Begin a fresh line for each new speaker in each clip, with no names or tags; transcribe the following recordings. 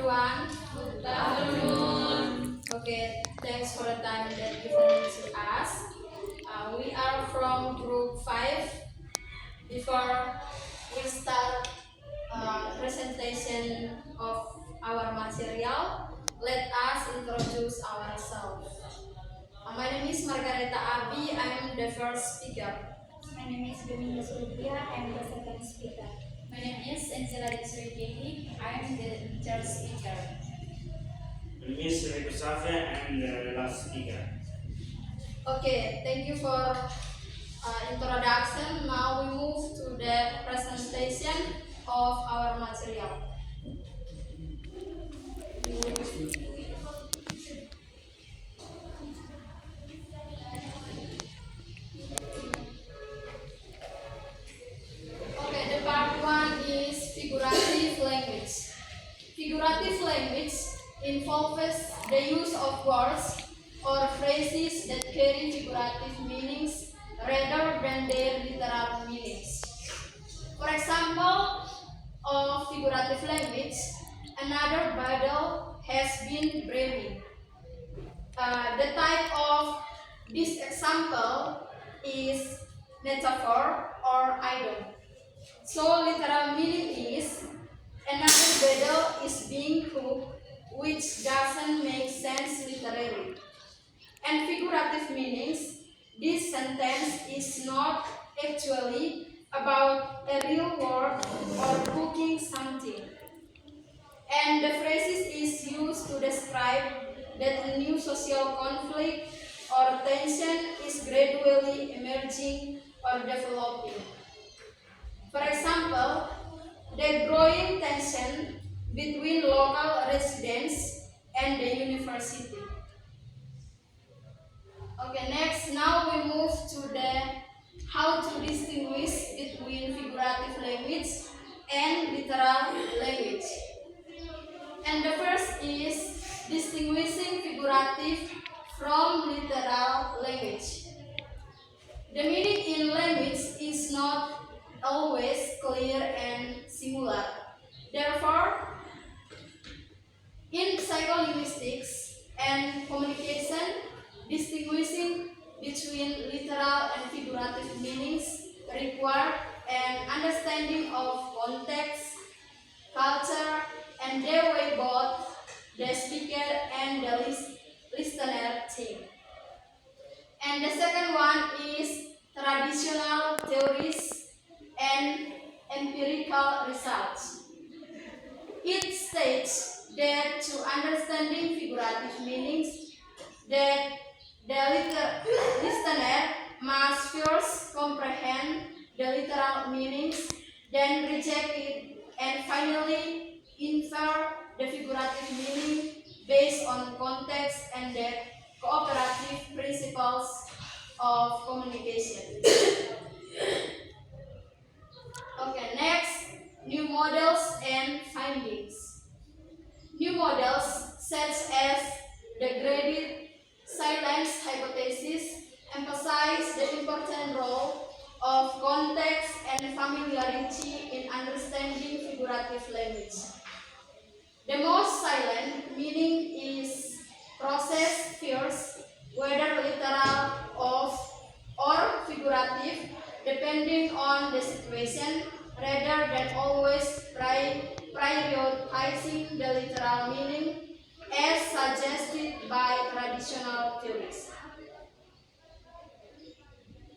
everyone.
Good afternoon.
Okay, thanks for the time that you listening to us. We are from group 5. Before we start presentation of our material, let us introduce ourselves. My name is Margareta Abi. I am the first speaker.
My name is Dominus Olivia. I am the second speaker.
My name is Angela Desiree. I am the third speaker.
My name is Rico Safia. I am the last speaker.
Okay, thank you for introduction. Now we move to the presentation of our material. Okay, the part 1 is figurative language. Figurative language involves the use of words or phrases that carry figurative meanings rather than their literal meanings. For example, of figurative language, another battle has been brewing. The type of this example is metaphor or idiom. So literal meaning is another battle is being cooked, which doesn't make sense literally. And figurative meanings, this sentence is not actually about a real word or cooking something. And the phrase is used to describe that a new social conflict or tension is gradually emerging or developing. For example, the growing tension between local residents and the university. Okay, next, now we move to the how to distinguish between figurative language and literal language. And the first is distinguishing figurative from literal language. The meaning in language is not always clear and singular. Therefore, in psycholinguistics and communication, distinguishing between literal and figurative meanings require an understanding of context, culture, and the way both the speaker and the listener think. And the second one is traditional theories and empirical results. It states that to understanding figurative meanings, that the listener must first comprehend the literal meanings, then reject it, and finally infer the figurative meaning based on context and the cooperative principles of communication. Okay, next, new models and findings. New models such as the graded silence hypothesis emphasize the important role of context and familiarity in understanding figurative language. The most silent meaning is processed first, whether literal or figurative, depending on the situation, rather than always prioritizing the literal meaning as suggested by traditional theories.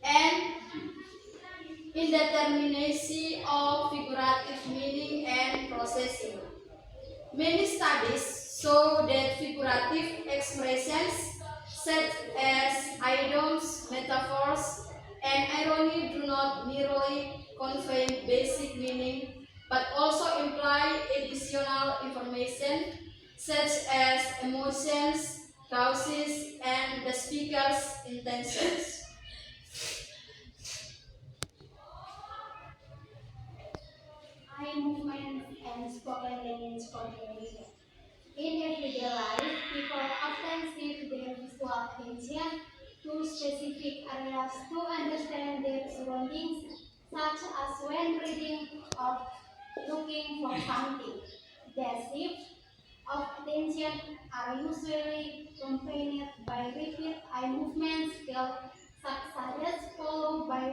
And indeterminacy of figurative meaning and processing. Many studies show that figurative expressions such as idioms, metaphors, and irony do not merely convey basic meaning, but also imply additional information such as emotions, causes, and the speaker's intentions.
Eye movement and spoken language coordination. In everyday life, people often shift their visual attention to specific areas to understand their surroundings, such as when reading or looking for something. That shift of attention are usually accompanied by repeat eye movements such followed by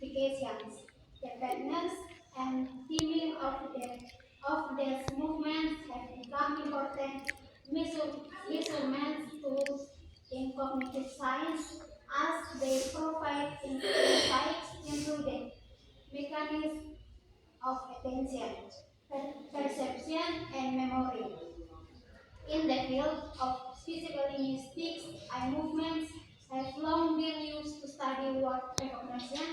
frications. The patterns and timing of these movements have become important measurement tools in cognitive science as they provide insights into the mechanism of attention, perception, and memory. In the field of physical linguistics, eye movements have long been used to study word recognition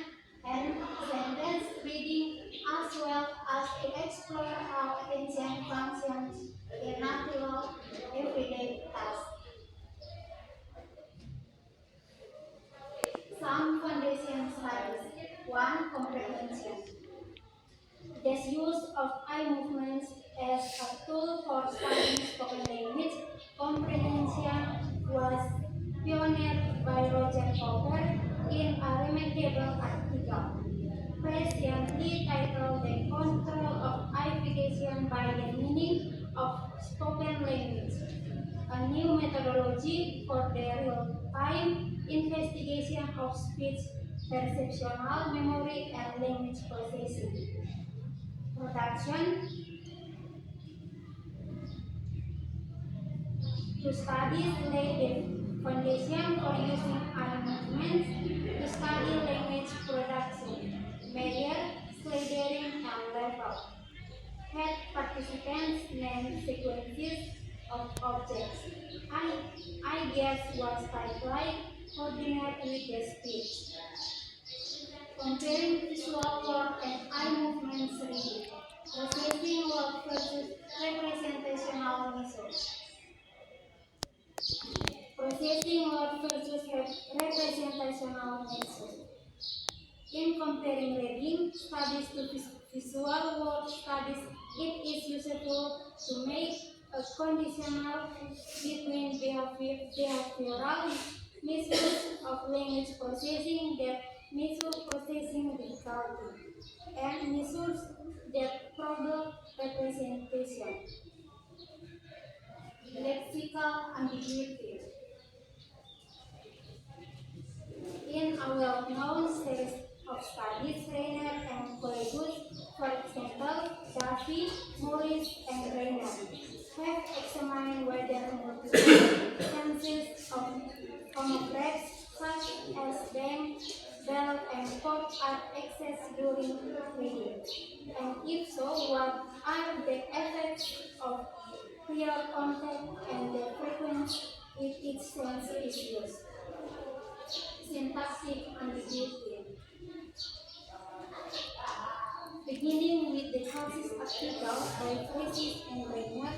and sentence reading, as well as to explore how attention functions in natural everyday tasks. Some foundation studies. 1. Comprehension. This use of eye movements as a tool for studying spoken language comprehension was pioneered by Roger Cooper in a remarkable article, presciently titled The Control of Identification by the Meaning of Spoken Language, a new methodology for the real-time investigation of speech, perceptual memory, and language processing. Production to studies lay the foundation for using eye movements to study language production, measure, sliding, and level. Had participants name sequences of objects. I guess was like coordinate with the speech. Comparing visual word and eye movements reading. Processing word versus representational methods. Processing word versus representational methods. In comparing reading studies to visual word studies, it is useful to make a conditional between behavioral methods of language processing that measure processing difficulty and measures that product representation. Lexical ambiguity. In a well-known series of studies, Rainer and colleagues, for example, Duffy, Morris, and Rainer, have examined whether multiple senses of homographs such as bang, bell, and pop are accessed during reading, and if so, what are the effects of prior contact and the frequency with each sense is used. Syntactic ambiguity. Beginning with the Francis article by Francis and Rainer,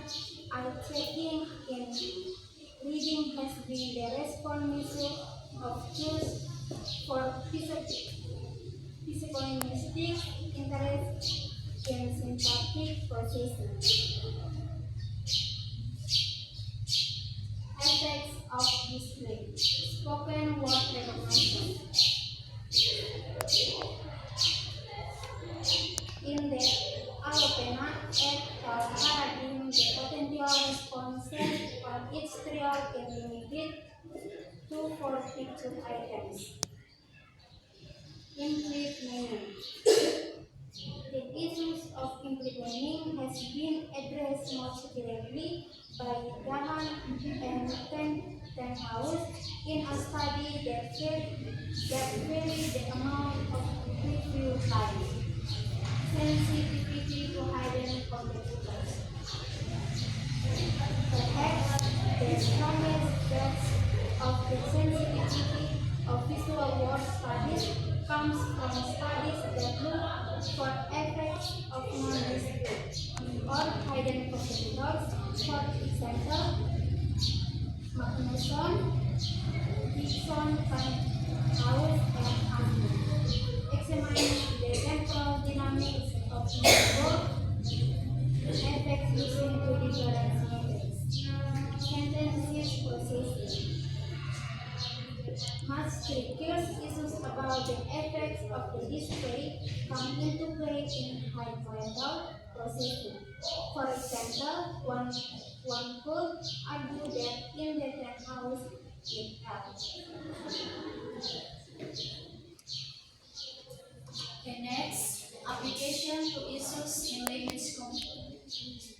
eye-tracking in reading has been the response of choice for psycholinguistic interest in syntactic processing. Effects of display. Spoken word recognition. In the Alopena et al. Paradigm, the potential responses on each trial is limited to 4 picture items. Implicit meaning. The issues of implicit meaning has been addressed most directly by Gahan and Tenhouse in a study that varied the amount of review time. Sensitivity to hidden competitors. Perhaps the strongest test of the sensitivity of visual word studies comes from studies that look for effects of non-display or hidden competitors. For example, Magnuson, Dixon, House, and Hamilton, examining the central dynamics of network effects using two different methods. Sentences processing. Much trickier issues about the effects of the display come into play in high-level processing. For example, one One could argue that in the third house it helps.
Okay, next, application to issues in language comprehension.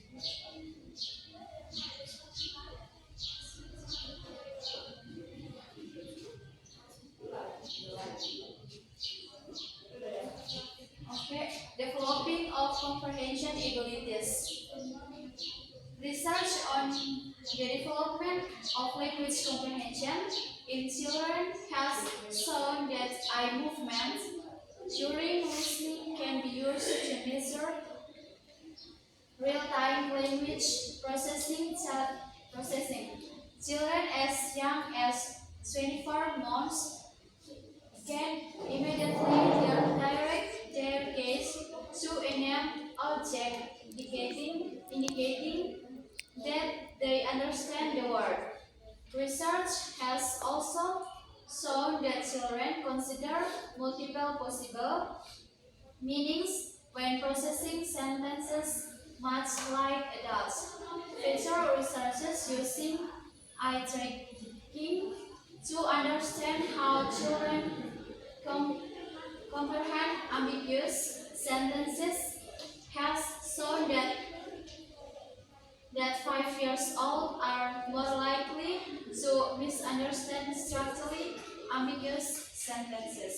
Okay, developing of comprehension abilities. Research on the development of language comprehension in children has shown that eye movement during listening can be used to measure real-time language processing. Children as young as 24 months can immediately direct their gaze to a named object, indicating that they understand the word. Research has also shown that children consider multiple possible meanings when processing sentences much like adults. Future researchers using eye tracking to understand how children comprehend ambiguous sentences has shown that 5 years old are more likely to misunderstand structurally ambiguous sentences.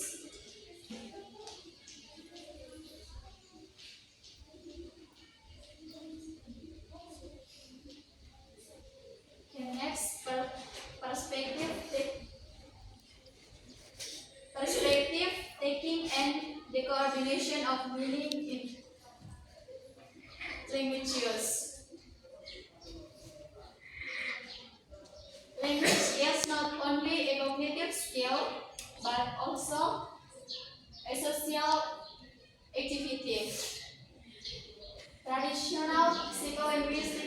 Okay, next, perspective taking and the coordination of meaning in language use. Language is not only a cognitive skill, but also a social activity. Traditional psycholinguistic